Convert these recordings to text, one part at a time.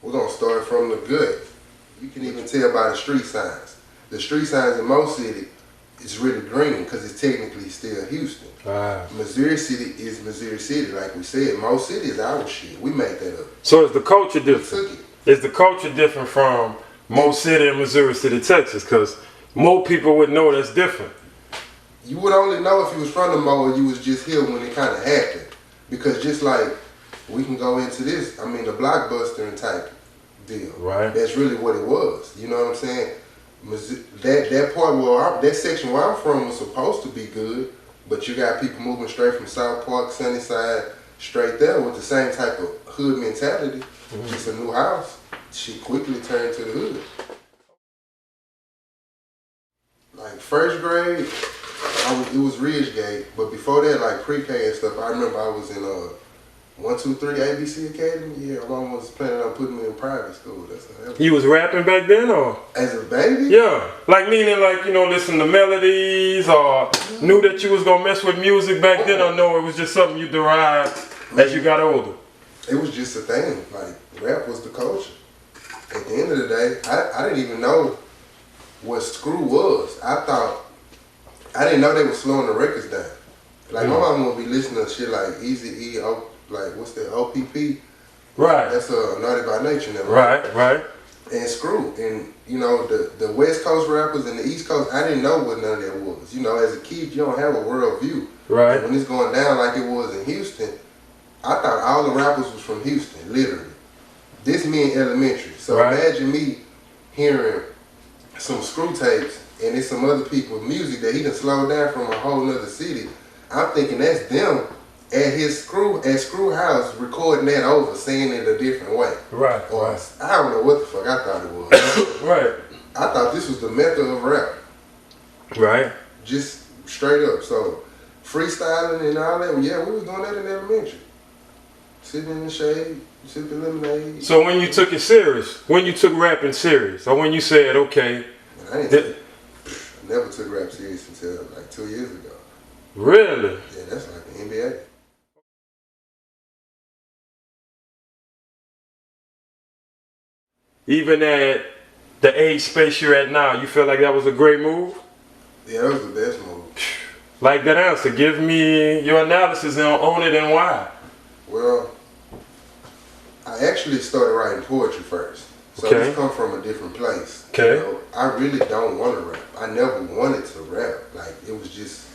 We're gonna start from the good. You can even tell by the street signs. The street signs in Mo City is really green because it's technically still Houston. Missouri City is Missouri City, like we said. Mo City is our shit. We made that up. So is the culture different? Is the culture different from Mo City and Missouri City, Texas? Because more people would know that's different. You would only know if you was from the Mo or you was just here when it kind of happened. Because just like we can go into this, I mean the blockbuster type deal. Right. That's really what it was. You know what I'm saying? That part where that section where I'm from was supposed to be good, but you got people moving straight from South Park, Sunnyside, straight there with the same type of hood mentality. Just a new house. She quickly turned to the hood. Like first grade, it was Ridgegate, but before that, like pre-K and stuff, I remember I was in 1, 2, 3 ABC Academy. Yeah, my mom was planning on putting me in private school. That's how that was. You was rapping back then, or? As a baby? Yeah, like meaning like, you know, listen to melodies, or knew that you was gonna mess with music back then, or no, it was just something you derived as you got older? It was just a thing. Like rap was the culture. At the end of the day, I didn't even know what screw was. I didn't know they were slowing the records down. Like my mom would be listening to shit like Easy E, like what's that, OPP? Right. That's Naughty by Nature now. Right. And Screw. And you know, the West Coast rappers and the East Coast, I didn't know what none of that was. You know, as a kid you don't have a world view. Right. And when it's going down like it was in Houston, I thought all the rappers was from Houston, literally. This me in elementary. So imagine me hearing some Screw tapes and it's some other people's music that he done slowed down from a whole nother city. I'm thinking that's them at his Screw house recording that over, saying it a different way. Right. Or I don't know what the fuck I thought it was. Right. I thought this was the mecca of rap. Right. Just straight up. So freestyling and all that, yeah, we was doing that in elementary. Sitting in the shade, sipping lemonade. So when you took it serious, when you took rapping serious, or when you said, okay. I never took rap serious until like 2 years ago. Really? Yeah, that's like the NBA. Even at the age space you're at now, you feel like that was a great move? Yeah, that was the best move. Like that answer, give me your analysis on it and why. Well, I actually started writing poetry first. So this come from a different place. Okay. You know, I really don't want to rap. I never wanted to rap. Like, it was just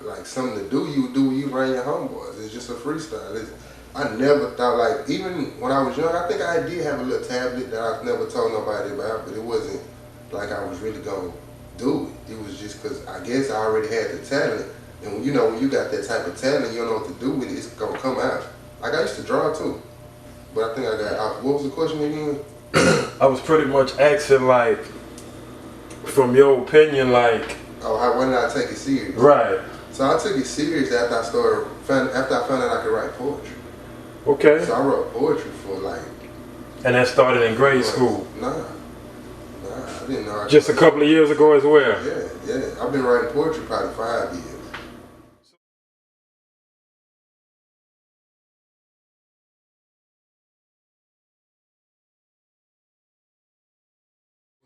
like something to do. You do when you run your homeboys. It's just a freestyle. I never thought, like, even when I was young, I think I did have a little tablet that I never told nobody about, but it wasn't like I was really going to do it. It was just because I guess I already had the talent. And when you got that type of talent, you don't know what to do with it, it's going to come out. Like, I used to draw too. But I think I got out. What was the question again? I was pretty much asking, like, from your opinion, like... Oh, when did I take it serious? Right. So I took it serious after I found out I could write poetry. Okay. So I wrote poetry for like... And that started in grade school? Nah, I didn't know. Just a couple of years ago as well? Yeah. I've been writing poetry probably 5 years.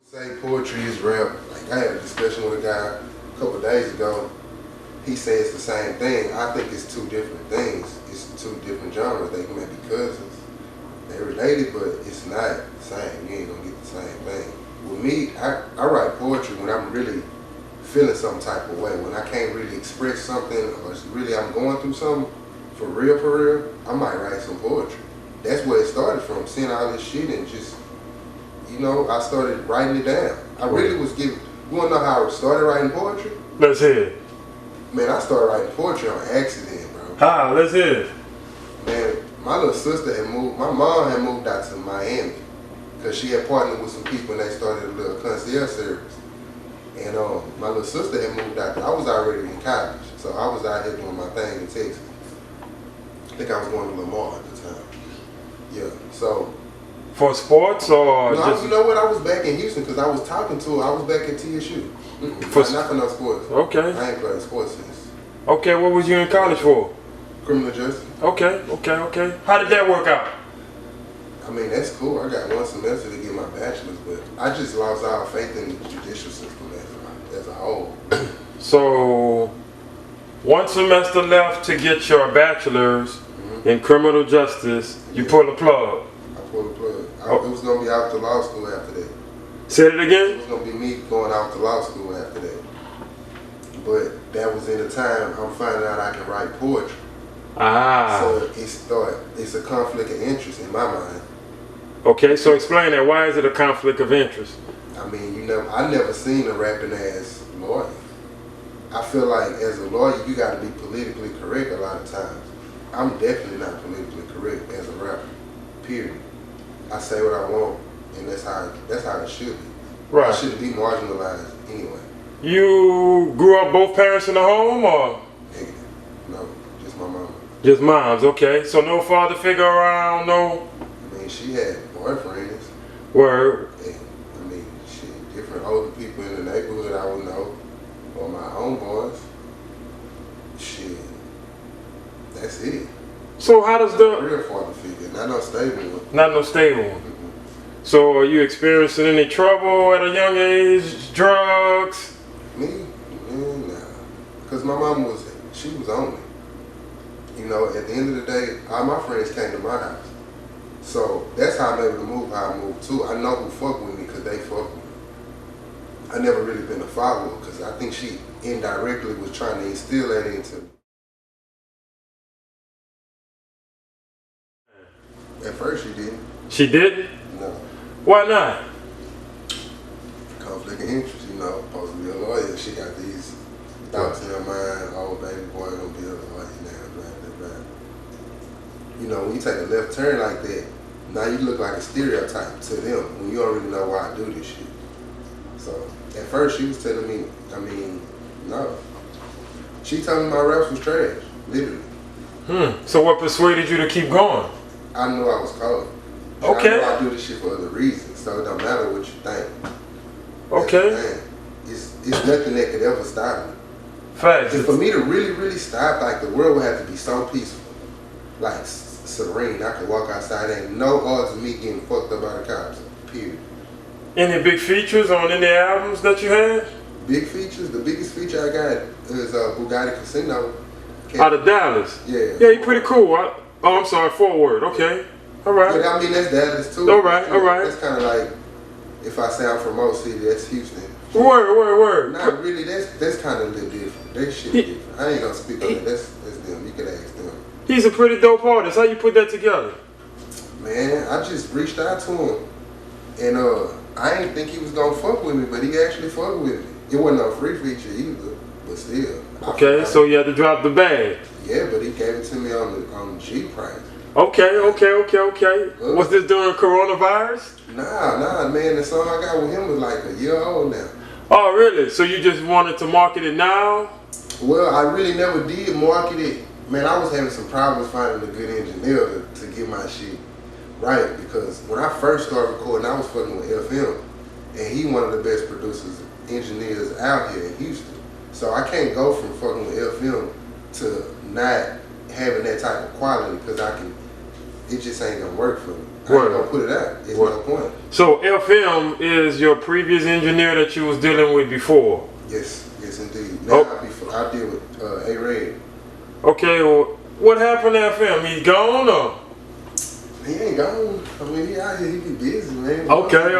Say poetry is rap. Like I had a discussion with a guy a couple of days ago. He says the same thing. I think it's two different things. It's two different genres. They may be cousins. They're related, but it's not the same. You ain't gonna get the same thing. With me, I write poetry when I'm really feeling some type of way. When I can't really express something, or really I'm going through something for real, I might write some poetry. That's where it started from. Seeing all this shit and just, I started writing it down. I really was giving. You wanna know how I started writing poetry? Let's hear it. Man, I started writing poetry on accident, bro. How? Let's hear it. Man, my little sister had moved, my mom had moved out to Miami because she had partnered with some people and they started a little concierge service. And my little sister had moved out there. I was already in college, so I was out here doing my thing in Texas. I think I was going to Lamar at the time. Yeah, so. For sports or no, just? You know what, I was back in Houston because I was talking to her. I was back at TSU. Not for no sports. Okay. I ain't playing sports since. Okay, what was you in college for? Criminal justice. Okay. How did that work out? I mean, that's cool. I got 1 semester to get my bachelor's, but I just lost all faith in the judicial system as a whole. So, 1 semester left to get your bachelor's in criminal justice. You pull the plug. I pulled the plug. It was going to be out to law school after that. Say it again? It was going to be me going out to law school after that. But that was in the time I'm finding out I can write poetry. Ah. So it's a conflict of interest in my mind. Okay, so explain that. Why is it a conflict of interest? I mean, I never seen a rapping ass lawyer. I feel like as a lawyer, you got to be politically correct a lot of times. I'm definitely not politically correct as a rapper. Period. I say what I want, and that's how it should be. Right. I shouldn't be marginalized anyway. You grew up both parents in the home, or? No, just my mama. Just moms, okay. So no father figure around, no? I mean, she had boyfriends. Word. And, I mean, different older people in the neighborhood I would know, or my homeboys. Shit, that's it. So how does the... Real father figure, not no stable one. Not no stable one. So are you experiencing any trouble at a young age? Drugs? Me? Nah. Because my mom she was on me. You know, at the end of the day, all my friends came to my house. So that's how I'm able to move how I move too. I know who fuck with me because they fuck with me. I never really been a follower because I think she indirectly was trying to instill that into me. At first she didn't. She didn't? No. Why not? Conflict of interest, supposed to be a lawyer. She got these thoughts in her mind, oh, baby boy, gonna be a lawyer now, blah, blah, blah. When you take a left turn like that, now you look like a stereotype to them when you don't really know why I do this shit. So, at first she was telling me, no. She told me my raps was trash, literally. So what persuaded you to keep going? I knew I was cold. Okay. I know I do this shit for other reasons, so it don't matter what you think. Okay. It's nothing that could ever stop me. Facts. And for me to really, really stop, like the world would have to be so peaceful, like serene. I could walk outside, ain't no odds of me getting fucked up by the cops. Period. Any big features on any albums that you had? Big features. The biggest feature I got is Bugatti Casino. Out of Dallas. Yeah. Yeah, he pretty cool. I'm sorry, forward. Okay. All right. Yeah, that's Dallas too. All right. That's kind of like, if I say I'm from Mo City, that's Houston. Word. Not really. That's kind of a little different. That shit different. I ain't gonna speak on it. That's them. You can ask them. He's a pretty dope artist. How you put that together? Man, I just reached out to him, and I didn't think he was gonna fuck with me, but he actually fucked with me. It wasn't a free feature either, but still. Okay, so you had to drop the bag. Yeah, but he gave it to me on the G price. Okay. Was this during coronavirus? Nah, man. The song I got with him was like a year old now. Oh, really? So you just wanted to market it now? Well, I really never did market it. Man, I was having some problems finding a good engineer to get my shit right, because when I first started recording, I was fucking with FM, and he one of the best producers, engineers out here in Houston. So I can't go from fucking with FM to not having that type of quality, because it just ain't gonna work for me. I ain't gonna put it out. It's no point. So FM is your previous engineer that you was dealing with before? Yes indeed. Now I deal with A-Red. Okay, well, what happened to FM? He's gone or? He ain't gone. I mean, he out here, he be busy, man. Okay.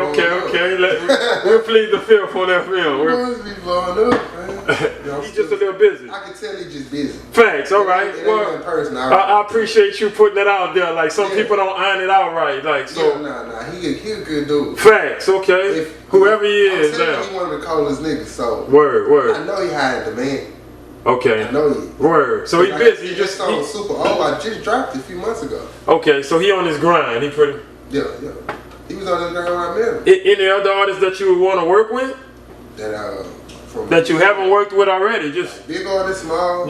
We'll plead the fifth on FM. He must be blowing up, man. He's just a little busy. I can tell he's just busy. Facts, all right. Well, I appreciate you putting it out there. Like, some people don't iron it out right. Like, so. Yeah, he a good dude. Facts, okay. Whoever he is now. He one of the coldest niggas, so. Word. I know he high in demand. Okay. I know he. Word. So he busy. He just song super old. I just dropped it a few months ago. Okay, so he on his grind. He pretty. Yeah. He was on his grind when I met him. Any other artists that you would want to work with? That you haven't worked with already? Just big artists, small. I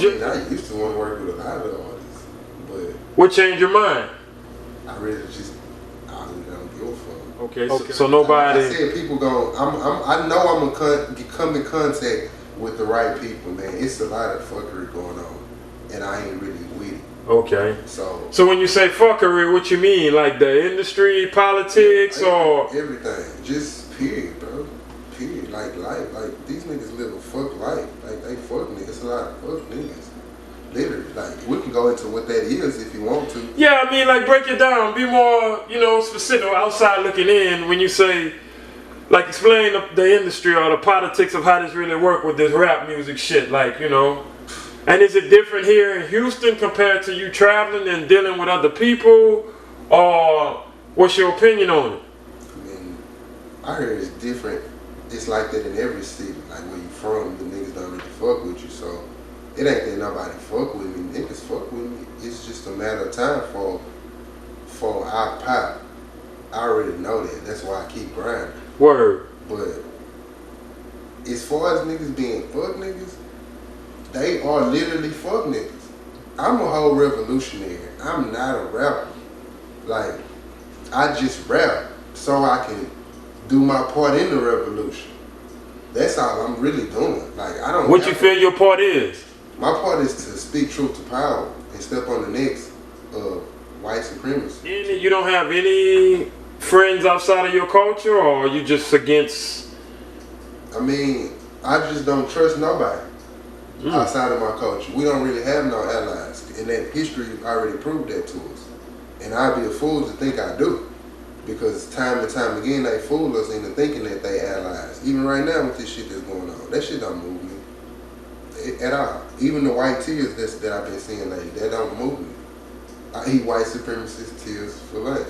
used to want to work with a lot of the artists, but what changed your mind? I really don't give a fuck. Okay. So nobody. Like I said, people I know I'm gonna come in contact with the right people, man. It's a lot of fuckery going on, and I ain't really with it. Okay. So when you say fuckery, what you mean? Like the industry, politics, or everything? Just period, bro. Period. Like life. Like these niggas live a fuck life. Like they fuck niggas. It's a lot of fuck niggas. Literally. Like we can go into what that is if you want to. yeah, I mean, like break it down. Be more, specific. Outside looking in. When you say, like, explain the industry or the politics of how this really work with this rap music shit. Like, And is it different here in Houston compared to you traveling and dealing with other people? Or what's your opinion on it? I mean, I heard it's different. It's like that in every city. Like where you from, the niggas don't really fuck with you. So it ain't that nobody fuck with me. Niggas fuck with me. It's just a matter of time for our pop. I already know that. That's why I keep grinding. Word. But as far as niggas being fuck niggas, they are literally fuck niggas. I'm a whole revolutionary. I'm not a rapper. Like, I just rap so I can do my part in the revolution. That's all I'm really doing. Like, I don't. What you feel your part is? My part is to speak truth to power and step on the necks of white supremacy. You don't have any friends outside of your culture, or are you just against? I mean, I just don't trust nobody outside of my culture. We don't really have no allies, and that history already proved that to us. And I'd be a fool to think I do, because time and time again they fool us into thinking that they allies. Even right now with this shit that's going on, that shit don't move me at all. Even the white tears that I've been seeing lately, that don't move me. I eat white supremacist tears for lunch.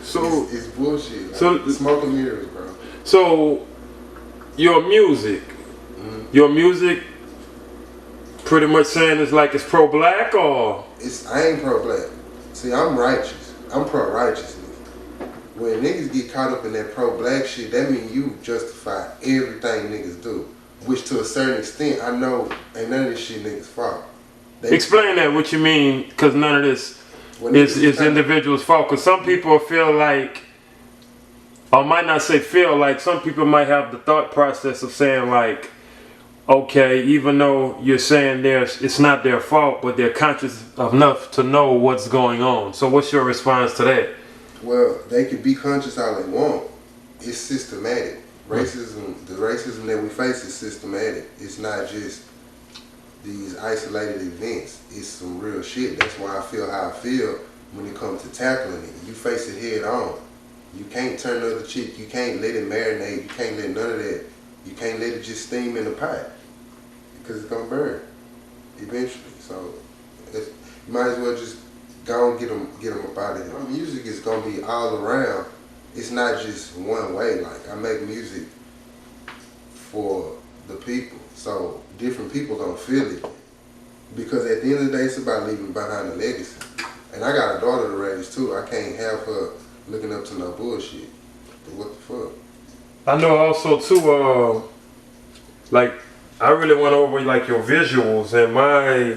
So it's bullshit. Like, so smoke and mirrors, bro. So your music, pretty much saying it's like it's pro-black, or I ain't pro-black. See, I'm righteous. I'm pro-righteousness. When niggas get caught up in that pro-black shit, that means you justify everything niggas do. Which to a certain extent, I know ain't none of this shit niggas' fault. Explain that, what you mean, because none of this is individuals' fault. Because some people feel like, or might not say feel like, some people might have the thought process of saying like, okay, even though you're saying it's not their fault, but they're conscious enough to know what's going on. So what's your response to that? Well, they can be conscious all they want. It's systematic. Racism, the racism that we face is systematic. It's not just these isolated events. It's some real shit. That's why I feel how I feel when it comes to tackling it. You face it head on. You can't turn the other cheek. You can't let it marinate. You can't let none of that. You can't let it just steam in the pot, because it's gonna burn eventually. So you might as well just go and get them up out of here. My music is gonna be all around. It's not just one way. Like, I make music for the people, so different people gonna feel it. Because at the end of the day, it's about leaving behind a legacy. And I got a daughter to raise too. I can't have her looking up to no bullshit. But what the fuck? I know also too, like, I really went over like your visuals, and my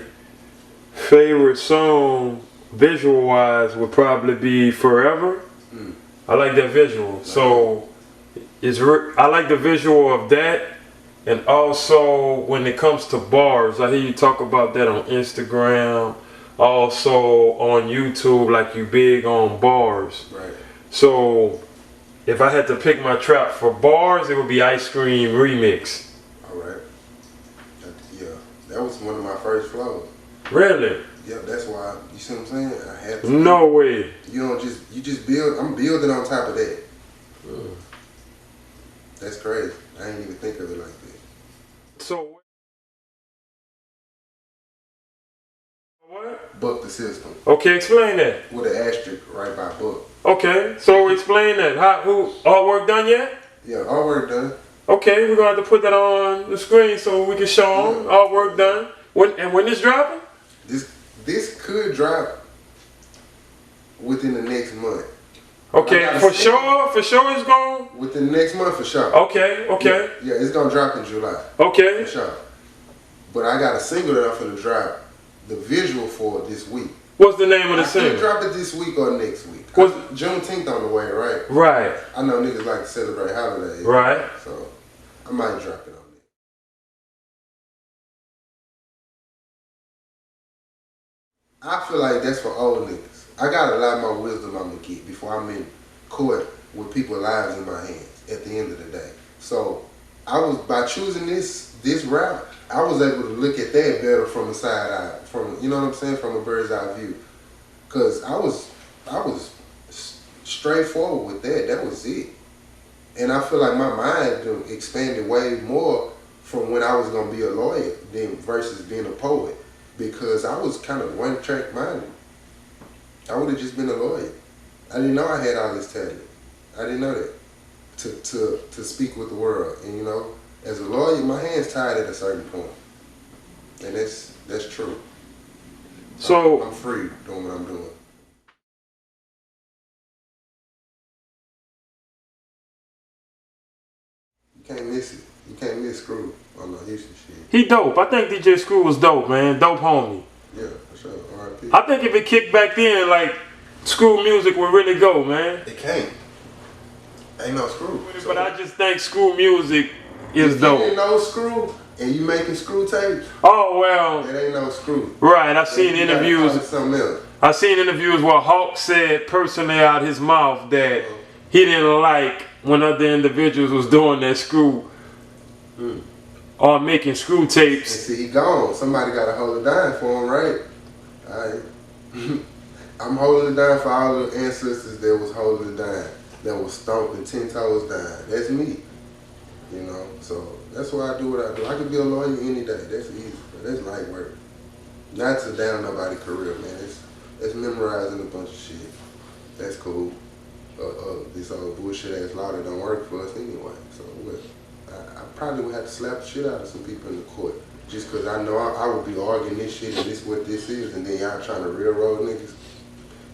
favorite song visual wise would probably be Forever. I like that visual. So I like the visual of that, and also when it comes to bars, I hear you talk about that on Instagram, also on YouTube, like you big on bars. Right. So if I had to pick my trap for bars, it would be Ice Cream Remix. Alright. Yeah, that was one of my first flows. Really? Yeah, that's why, you see what I'm saying? I had to. No way. You just build, I'm building on top of that. That's crazy. I didn't even think of it like that. So, what? Buck the system. Okay, explain that. With an asterisk right by Buck. Okay, so explain that. All work done yet? Yeah, all work done. Okay, we're going to have to put that on the screen so we can show them all work done. When this dropping? This could drop within the next month. Okay, for sure it's going? Within the next month for sure. Okay. Yeah, it's going to drop in July. Okay. For sure. But I got a single that I'm finna drop the visual for this week. What's the name of the single? I could drop it this week or next week. Juneteenth on the way, right? Right. I know niggas like to celebrate holidays. Right. So I might drop it on. I feel like that's for old niggas. I got a lot more wisdom I'm gonna get before I'm in court with people's lives in my hands at the end of the day. So I was, by choosing this route, I was able to look at that better from a side eye, from, you know what I'm saying, from a bird's eye view. Cause I was straightforward with that. That was it. And I feel like my mind expanded way more from when I was gonna be a lawyer than versus being a poet, because I was kind of one track minded. I would have just been a lawyer. I didn't know I had all this talent. I didn't know that to speak with the world. And you know, as a lawyer, my hands tied at a certain point, and that's true. So I'm free doing what I'm doing. You can't miss it. You can't miss Screw on the Houston shit. he dope. I think DJ Screw was dope, man. Dope homie. Yeah, for sure. R.I.P. I think if it kicked back then, like Screw music would really go, man. It can't. Ain't no Screw. But I just think Screw music is if dope. you ain't no Screw and you making Screw tapes, Oh well. it ain't no Screw. Right. I've seen You gotta call interviews. it something else. I seen interviews where Hawk said personally out his mouth that he didn't like when other individuals was doing that Screw or making Screw And tapes. see, he gone. Somebody got to hold it down for him, right? Alright. I'm holding it down for all the ancestors that was holding it down, that was stomping 10 toes down. That's me. You know, so that's why I do what I do. I could be a lawyer any day. That's easy. That's light work. Not to down nobody's career, man. It's memorizing a bunch of shit. That's cool. This old bullshit ass law that don't work for us anyway. So I probably would have to slap the shit out of some people in the court just because I know I would be arguing this shit and this what this is, and then y'all trying to railroad niggas.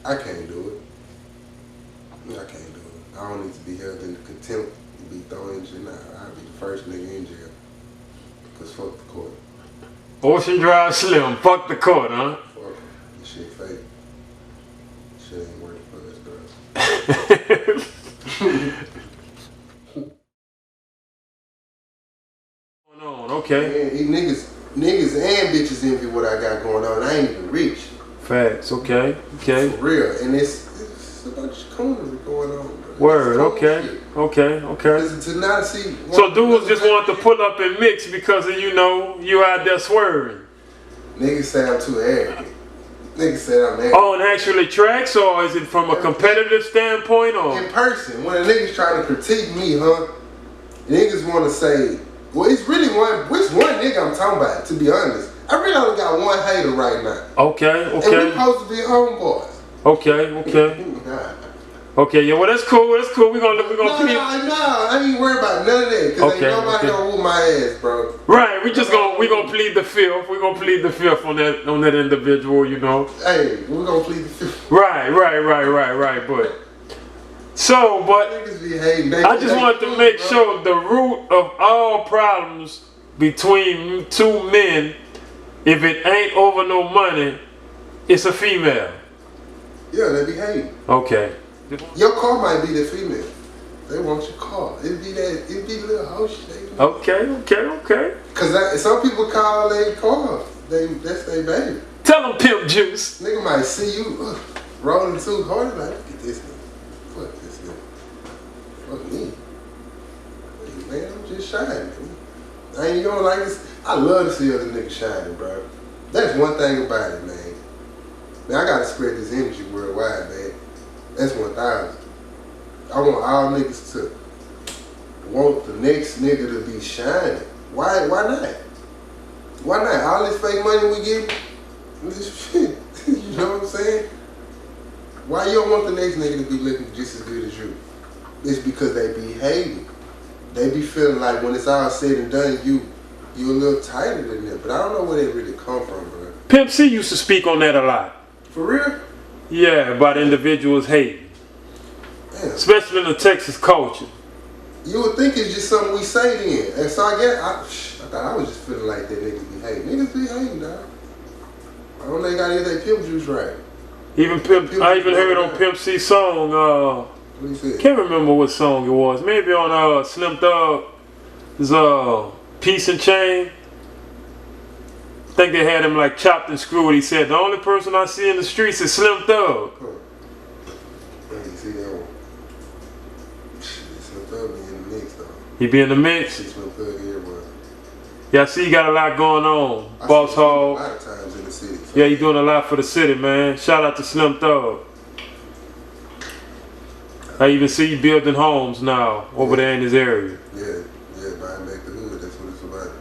I can't do it. I can't do it. I don't need to be held in contempt and be thrown in jail. Nah, I'll be the first nigga in jail. Cause fuck the court. Ocean Drive Slim. Fuck the court, huh? Fuck it. This shit fake. This shit ain't working for us, girl. Okay. Man, niggas and bitches envy what I got going on. I ain't even rich. Facts. Okay. Okay. For real. And it's a bunch of corners going on, bro. Word. Okay. Okay. Okay. Listen, to not see. So dudes just want to pull up and mix because of, you know, you out there swerving. Niggas say I'm too arrogant. Niggas say I'm arrogant. Oh, and actually tracks, or is it from a competitive standpoint, or? In person, when a nigga's trying to critique me, niggas want to say, well, it's really which one nigga I'm talking about, to be honest. I really only got one hater right now. Okay, And we okay. supposed to be homeboys. Okay, okay. Okay, yeah, well that's cool, that's cool. We're gonna No, I ain't worried about none of that, because ain't nobody gonna whoop my ass, bro. Right, we gonna plead the fifth. We're gonna plead the fifth on that individual, you know. Hey, we're gonna plead the fifth. Right, but Niggas be hating. I just wanted to make sure the root of all problems between two men, if it ain't over no money, it's a female. Yeah, they be hating. Okay. Your car might be the female. They want your car. It'd be the little hoe shit. Okay. Cause some people call their car. That's their baby. Tell them Pimp Juice. Nigga might see you rolling too hard. Like, look at this nigga. Fuck this nigga. Fuck me. Hey, man, I'm just shining. I ain't gonna like this. I love to see other niggas shining, bro. That's one thing about it, man. Man, I gotta spread this energy worldwide, man. That's 1,000. I want all niggas to want the next nigga to be shining. Why not? Why not? All this fake money we get, this shit. You know what I'm saying? Why you don't want the next nigga to be looking just as good as you? It's because they be hating. They be feeling like when it's all said and done, you a little tighter than them. But I don't know where they really come from, bro. Pimp C used to speak on that a lot. For real? Yeah, about individuals hating. Damn. Especially in the Texas culture. You would think it's just something we say then. And so I thought I was just feeling like that niggas be hating. Niggas be hating, dog. I don't know they got their Pimp Juice right. I even heard on Pimp C's song, What he said? can't remember what song it was. Maybe on Slim Thug's Peace and Chain. think they had him like chopped and screwed. He said, the only person I see in the streets is Slim Thug. Huh. You see that one? Slim Thug be in the mix though. He be in the mix. Slim Thug everywhere. Yeah, I see you got a lot going on. I Boss see him Hog. a lot of times in the city. So. Yeah, you doing a lot for the city, man. Shout out to Slim Thug. I even see you building homes now over there in this area. Yeah, buying back the hood. That's what it's about.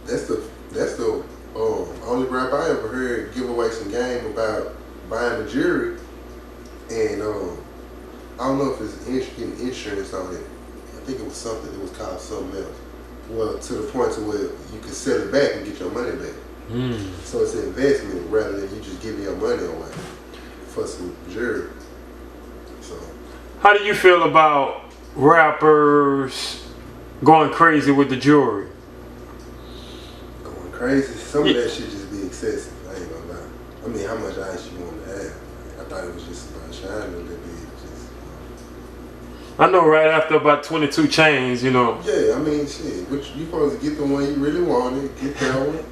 That's the only rap I ever heard give away some game about buying the jury, and I don't know if it's getting insurance on it. I think it was something. It was called something else. Well, to the point to where you can sell it back and get your money back. So it's an investment rather than you just giving your money away for some jury. So, how do you feel about rappers going crazy with the jury? Going crazy? Some of that shit just be excessive. I ain't gonna lie. I mean, how much ice you want to have? I thought it was just about shining a little bit. I know right after about 22 chains, you know. Yeah, I mean, shit. But you supposed to get the one you really wanted, get that one.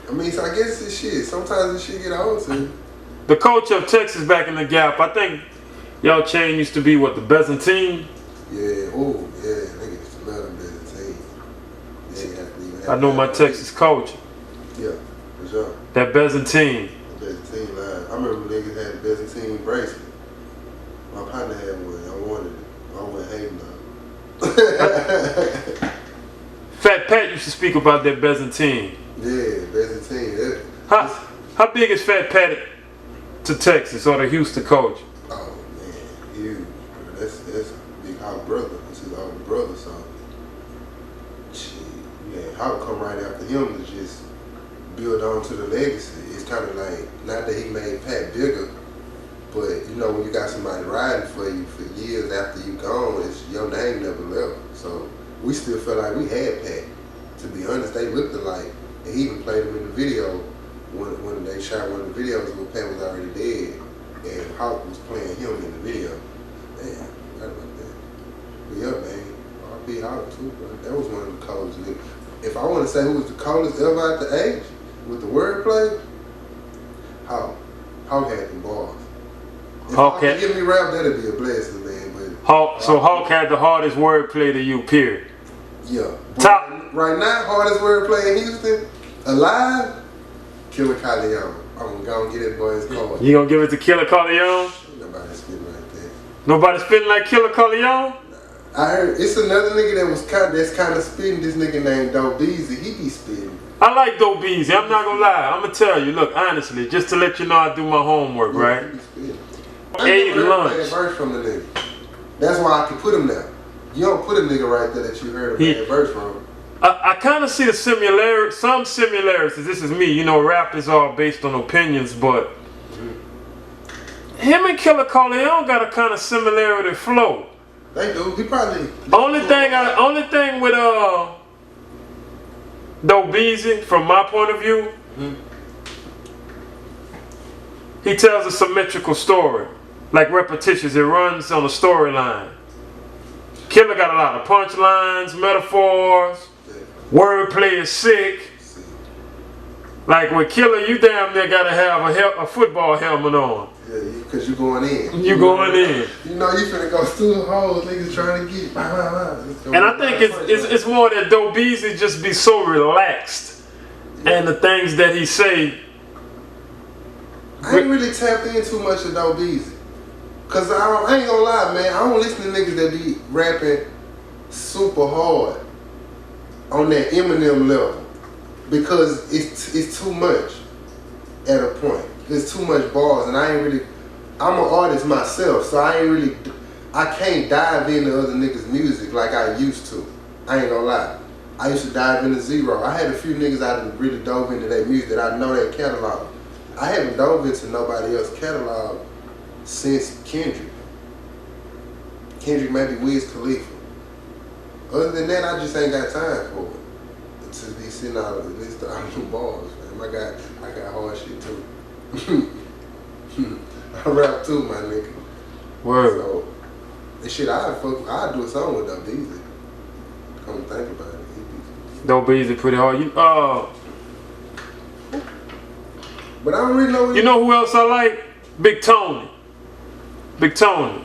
I mean, so I guess it's shit. Sometimes this shit get old too. The coach of Texas back in the Gap, I think y'all chain used to be what, the Byzantine? Yeah, oh, yeah, niggas used to love them Byzantine. They ain't have to even have I know my Texas coach. Yeah, for sure. That Byzantine. The Byzantine line. I remember when niggas had the Byzantine bracelet. My partner had one. I wanted it. I went hating on it. Fat Pat used to speak about that Byzantine. Yeah, Byzantine. How big is Fat Pat to Texas or the Houston coach? Oh man, huge. That's big Hawk brother. That's his older brother. So, shit, man, Hawk come right after him to just build on to the legacy. It's kind of like, not that he made Pat bigger, but you know when you got somebody riding for you for years after you gone, it's your name never left. So we still felt like we had Pat. To be honest, they looked alike. And he even played him in the video when they shot one of the videos where Pat was already dead, and Hawk was playing him in the video. Damn, right about that. But yeah, man, R.P. Hawk too, bro. That was one of the coldest niggas. If I want to say who was the coldest ever at the age with the wordplay, Hawk had them bars. If Hawk could give me rap, that'd be a blessing, man. But Hawk had the hardest wordplay to you, period. Yeah. Top. Right now, hardest wordplay in Houston, alive, Killa Kyleon. I'm gonna get that boy's card. You gonna give it to Killa Kyleon? Nobody's spitting like that. Nobody spitting like Killa Kyleon? I heard it's another nigga that's kind of spitting. This nigga named doughbeezy. He be spitting. I like doughbeezy. I'm not gonna lie. I'm gonna tell you. Look, honestly, just to let you know, I do my homework, Yeah, right? he be spitting. Ate lunch. A verse from the nigga. That's why I can put him there. You don't put a nigga right there that you heard a bad verse from. I kind of see the some similarities. This is me. You know, rap is all based on opinions, but him and Killa Kyleon got a kind of similarity flow. They do. He probably. Only thing with doughbeezy, from my point of view, he tells a symmetrical story, like repetitious. It runs on a storyline. Killa got a lot of punchlines, metaphors. Wordplay is sick. Like with Killa, you damn near gotta have a football helmet on. Yeah, because you going in. You going in. You know you finna go through the holes, niggas trying to get. And I think it's more that doughbeezy just be so relaxed, and the things that he say. I ain't really tapped in too much of doughbeezy. Cause I ain't gonna lie, man. I don't listen to niggas that be rapping super hard on that Eminem level, because it's too much at a point. There's too much bars, and I'm an artist myself, so I can't dive into other niggas' music like I used to. I ain't gonna lie. I used to dive into Zero. I had a few niggas I really dove into their music that I know their catalog. I haven't dove into nobody else's catalog since Kendrick. Kendrick, maybe Wiz Khalifa. Other than that, I just ain't got time for it. To be sitting out of the list of new bars, man. I got hard shit too. I rap too, my nigga. Word. So, the shit I'd do a song with doughbeezy. Come think about it. Doughbeezy pretty hard. But I don't really know. You know who else I like? Big Tony. Big Tony.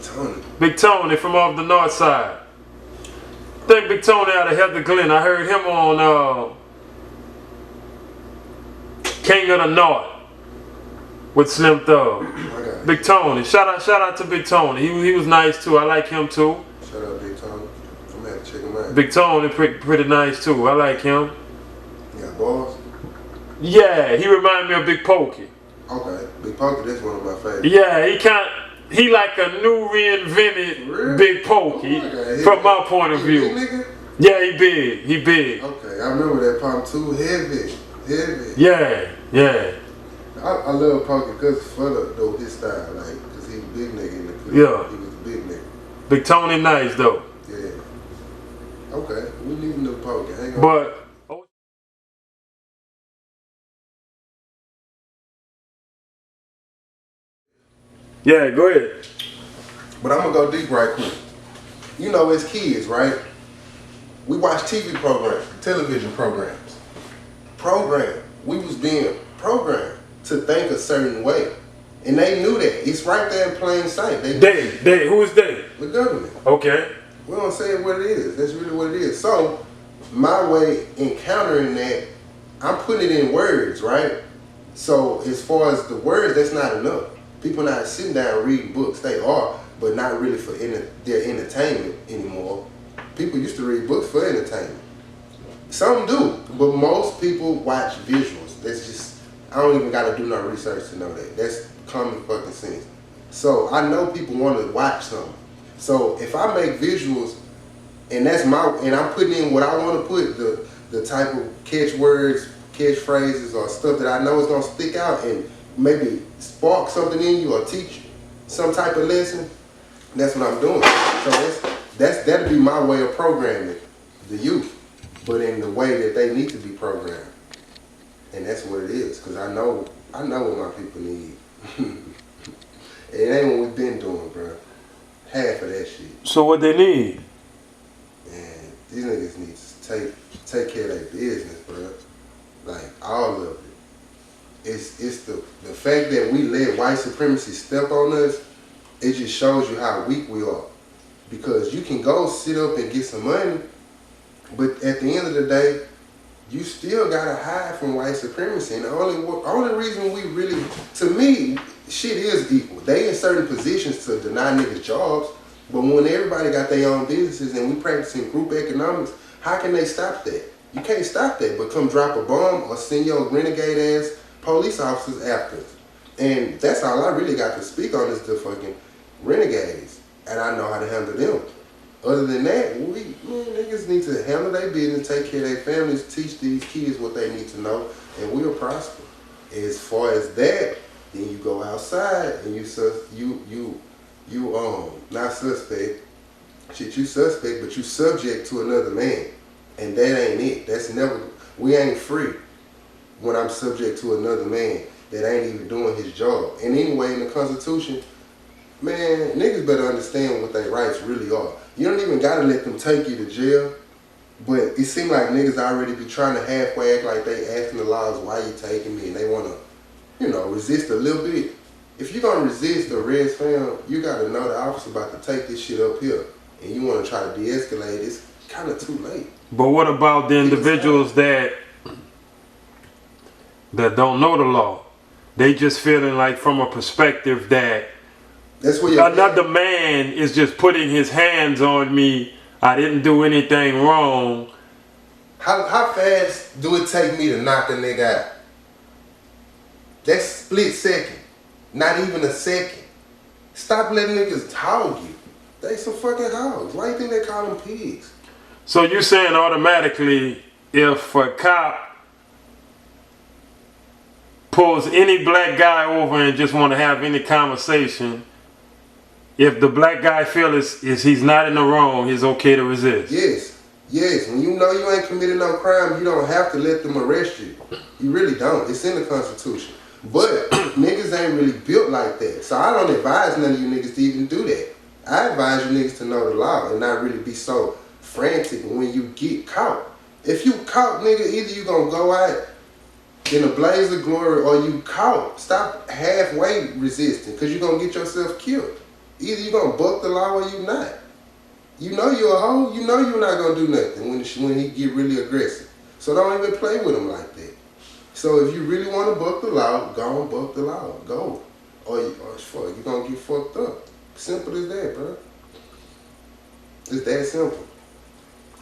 Tony. Big Tony from off the north side. I think Big Tony out of Heather Glen. I heard him on King of the North with Slim Thug. Big Tony. Shout out to Big Tony. He was nice too. I like him too. Shout out Big Tony. I'm gonna have to check him out. Big Tony pretty nice too. I like him. You got balls? Yeah, he remind me of Big Pokey. Okay, Big Pokey, that's one of my favorites. Yeah, he like a new reinvented really? Big Pokey from my point of view. Big nigga? Yeah, he big. Okay, I remember that Pop too. Heavy. Yeah. I love Pokey because for his style, like, because he was a big nigga in the clip. Yeah. He was a big nigga. Big Tony nice though. Yeah. Okay, we leaving the Pokey. Hang on. But yeah, go ahead. But I'm gonna go deep right quick. You know, as kids, right? We watch TV programs, television programs. We was being programmed to think a certain way. And they knew that. It's right there in plain sight. They, who is they? The government. Okay. We don't say it what it is. That's really what it is. So, my way in countering that, I'm putting it in words, right? So, as far as the words, that's not enough. People not sitting down reading books. They are, but not really for their entertainment anymore. People used to read books for entertainment. Some do, but most people watch visuals. That's just, I don't even gotta do no research to know that. That's common fucking sense. So I know people want to watch something. So if I make visuals, and I'm putting in what I want to put, the type of catchwords, catchphrases, or stuff that I know is gonna stick out and maybe spark something in you or teach some type of lesson, that's what I'm doing. So that'll be my way of programming the youth, but in the way that they need to be programmed. And that's what it is, because I know what my people need. It ain't what we've been doing, bro. Half of that shit. So what they need? Man, these niggas need to take care of their business, bro. Like, all of it. It's the fact that we let white supremacy step on us, it just shows you how weak we are. Because you can go sit up and get some money, but at the end of the day, you still gotta hide from white supremacy. And the only reason we really, to me, shit is equal. They in certain positions to deny niggas jobs, but when everybody got their own businesses and we practicing group economics, how can they stop that? You can't stop that, but come drop a bomb or send your renegade ass police officers after us. And that's all I really got to speak on is the fucking renegades. And I know how to handle them. Other than that, niggas need to handle their business, take care of their families, teach these kids what they need to know, and we'll prosper. As far as that, then you go outside and you not suspect. Shit, you suspect, but you subject to another man. And that ain't it. That's never, we ain't free when I'm subject to another man that ain't even doing his job. And anyway, in the Constitution, man, niggas better understand what their rights really are. You don't even gotta let them take you to jail, but it seems like niggas already be trying to halfway act like they asking the laws, why you taking me, and they wanna, resist a little bit. If you're gonna resist the arrest, fam, you gotta know the officer about to take this shit up here, and you wanna try to de-escalate, it's kinda too late. But what about the individuals that don't know the law? They just feeling like from a perspective that that's where another man is just putting his hands on me. I didn't do anything wrong. How fast do it take me to knock a nigga out? That's split second. Not even a second. Stop letting niggas hog you. They some fucking hogs. Why you think they call them pigs? So you saying automatically if a cop pulls any black guy over and just want to have any conversation, if the black guy feels he's not in the wrong, it's okay to resist? Yes. When you know you ain't committed no crime, you don't have to let them arrest you. You really don't. It's in the Constitution. But niggas ain't really built like that. So I don't advise none of you niggas to even do that. I advise you niggas to know the law and not really be so frantic when you get caught. If you caught, nigga, either you gonna go out in a blaze of glory or you caught. Stop halfway resisting because you're going to get yourself killed. Either you're going to buck the law or you're not. You know you're a hoe. You know you're not going to do nothing when he get really aggressive. So don't even play with him like that. So if you really want to buck the law, go and buck the law. Go. Or you're going to get fucked up. Simple as that, bro. It's that simple.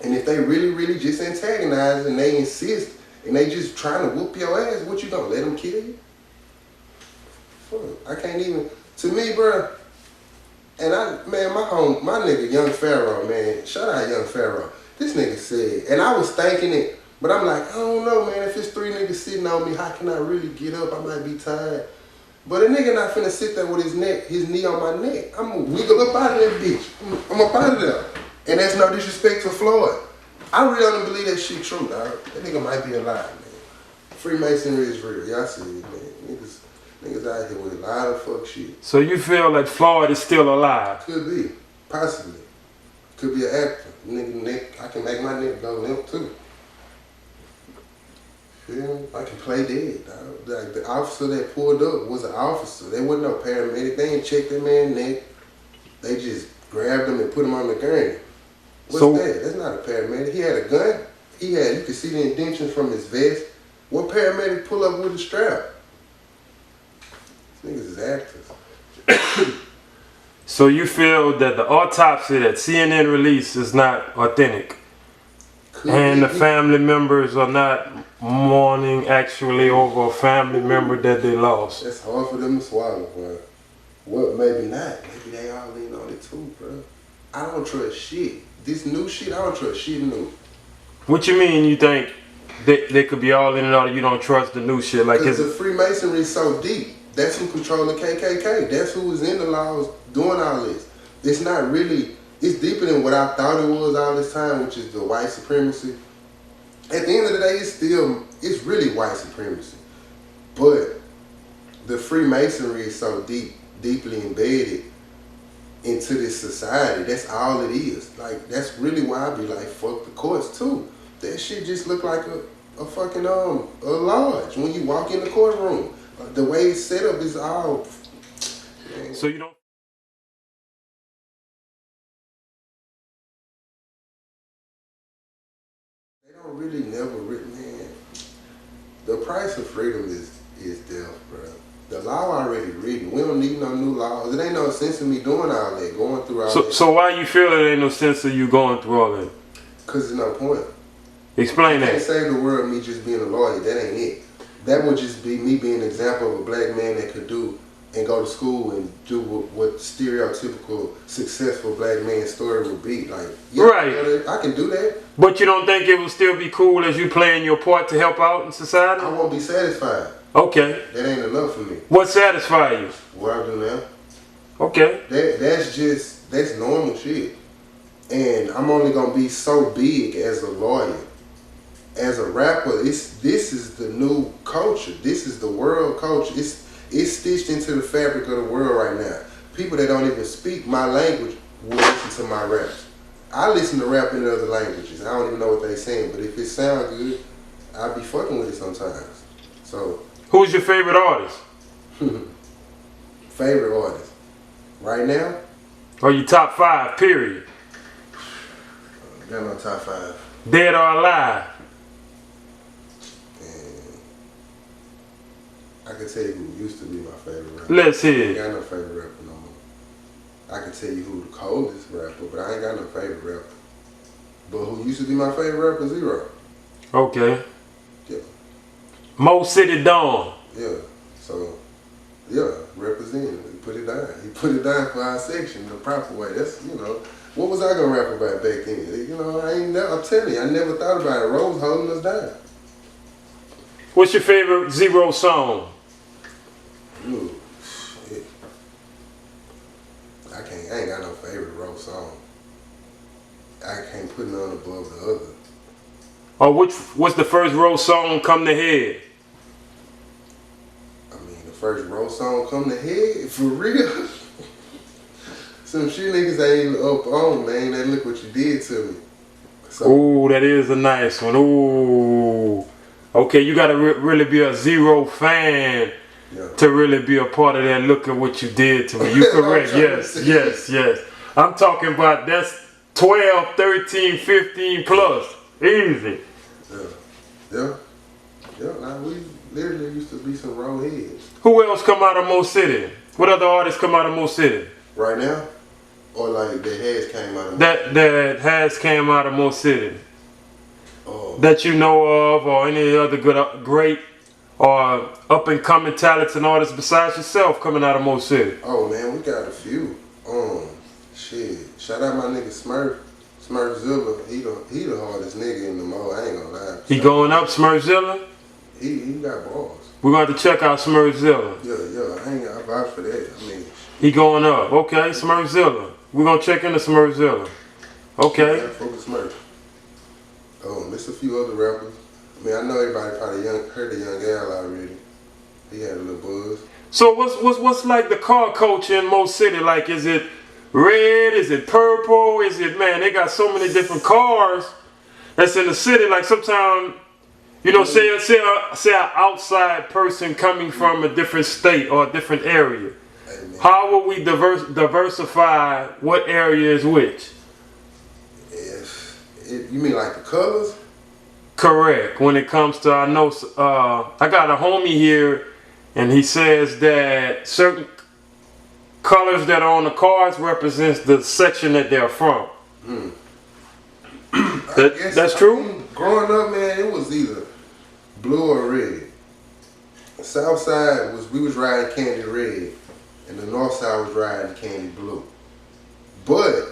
And if they really, really just antagonize and they insist and they just trying to whoop your ass, what you gonna let them kill you? Fuck, I can't even. To me, bro. And my nigga Young Pharaoh, man. Shout out Young Pharaoh. This nigga said, and I was thinking it, but I'm like, I don't know, man. If it's 3 niggas sitting on me, how can I really get up? I might be tired. But a nigga not finna sit there with his knee on my neck. I'm gonna wiggle up out of that bitch. I'm up out of there. And that's no disrespect to Floyd. I really don't believe that shit true, dog. That nigga might be alive, man. Freemasonry is real. Y'all see it, man. Niggas out here with a lot of fuck shit. So you feel like Floyd is still alive? Could be. Possibly. Could be an actor. Nigga neck, I can make my neck go limp too. Feel me? I can play dead, dog. Like the officer that pulled up was an officer. There wasn't no paramedic. They ain't checked that man's neck. They just grabbed him and put him on the gurney. What's that? That's not a paramedic. He had a gun. You could see the indentions from his vest. What paramedic pull up with a strap? These niggas is actors. So you feel that the autopsy that CNN released is not authentic? And the family members are not mourning actually over a family member that they lost? That's hard for them to swallow, bro. Well, maybe not. Maybe they all lean on it too, bro. I don't trust shit. This new shit, I don't trust shit new. What you mean you think they could be all in and out, you don't trust the new shit? Like, because the Freemasonry is so deep. That's who control the KKK. That's who is in the laws doing all this. It's not really, it's deeper than what I thought it was all this time, which is the white supremacy. At the end of the day, it's really white supremacy. But the Freemasonry is so deeply embedded into this society. That's all it is. Like, that's really why I be like, fuck the courts too. That shit just look like a fucking a lodge when you walk in the courtroom. The way it's set up is all. Man. So you don't. They don't really man. The price of freedom is death, bro. The law already written. We don't need no new laws. It ain't no sense in me doing all that, going through all that. So why you feel it ain't no sense of you going through all that? Because there's no point. Explain that. I can't save the world me just being a lawyer. That ain't it. That would just be me being an example of a black man that could do and go to school and do what stereotypical successful black man story would be. Like, yeah, right. I can do that. But you don't think it would still be cool as you playing your part to help out in society? I won't be satisfied. Okay. That ain't enough for me. What satisfies you? What I do now. Okay. That's normal shit. And I'm only gonna be so big as a lawyer. As a rapper, this is the new culture. This is the world culture. It's stitched into the fabric of the world right now. People that don't even speak my language will listen to my raps. I listen to rap in other languages. I don't even know what they saying, but if it sounds good, I'll be fucking with it sometimes. So, who's your favorite artist? Favorite artist right now? Or your top 5, period? Got no top 5. Dead or alive? I can tell you who used to be my favorite rapper. Let's hear it. I ain't got no favorite rapper no more. I can tell you who the coldest rapper, but I ain't got no favorite rapper. But who used to be my favorite rapper? Zero. Okay. Yeah. Mo City Dawn. Yeah. So, yeah, representing. He put it down. He put it down for our section the proper way. That's, what was I gonna rap about back then? I'm telling you, I never thought about it. Rose holding us down. What's your favorite Zero song? Ooh, shit. I ain't got no favorite Rose song. I can't put none above the other. Or what's the first Rose song come to head? I mean, the first Rose song come to head? For real? Some shit niggas ain't even up on, man. They look what you did to me. So, ooh, that is a nice one. Ooh. Okay, you gotta really be a zero fan to really be a part of that. Look at what you did to me. You correct. Yes. I'm talking about that's 12, 13, 15 plus. Easy. Yeah. Like we literally used to be some road heads. Who else come out of Mo City? What other artists come out of Mo City? Right now? Or like that has came out of that has came out of Mo City? That you know of, or any other great or up and coming talents and artists besides yourself coming out of Mo City? Oh man, we got a few. Shit. Shout out my nigga Smurfzilla. He the hardest nigga in the Mo. I ain't gonna lie. He going up, Smurfzilla? He got balls. We're going to check out Smurfzilla. I vouch for that. I mean, he going up. Okay, Smurfzilla. We're gonna check into Smurfzilla. Okay. Yeah, focus Smurf. There's a few other rappers. I mean, I know everybody probably heard of Young Gal already. He had a little buzz. So what's like the car culture in Mo City? Like, is it red? Is it purple? Is it, man, they got so many different cars that's in the city. Like sometimes, you know, say an outside person coming from a different state or a different area. Amen. How will we diversify what area is which? You mean like the colors? Correct. When it comes to, I know, I got a homie here, and he says that certain colors that are on the cars represents the section that they're from. That's true? I mean, growing up, man, it was either blue or red. The south side we was riding candy red, and the north side was riding candy blue. But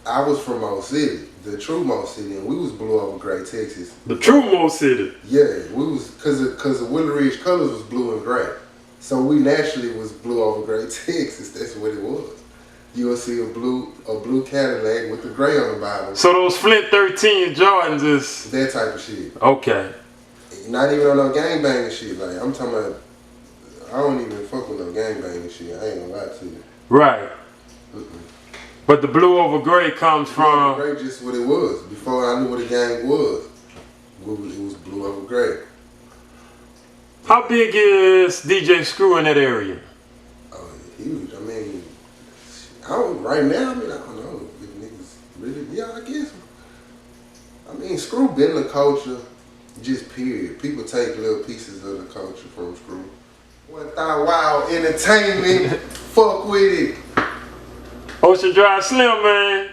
I was from Mo City, the true Mo City, and we was blue over gray, Texas. The true Mo City. Yeah, we was cause the Willow Ridge colors was blue and gray, so we naturally was blue over gray, Texas. That's what it was. You will see a blue Cadillac with the gray on the bottom. So those Flint 13 Jordans is that type of shit. Okay. Not even on no gangbanging shit. Like I'm talking about, I don't even fuck with no gangbanging shit. I ain't gonna lie to you. Right. But the blue over gray comes from... Blue over gray just what it was. Before I knew what a gang was, it was blue over gray. How big is DJ Screw in that area? Oh, huge. I mean, right now, I don't know if niggas really, yeah, I guess. I mean, Screw been the culture, just period. People take little pieces of the culture from Screw. One thought, wow, entertainment, fuck with it. Ocean Drive Slim, man.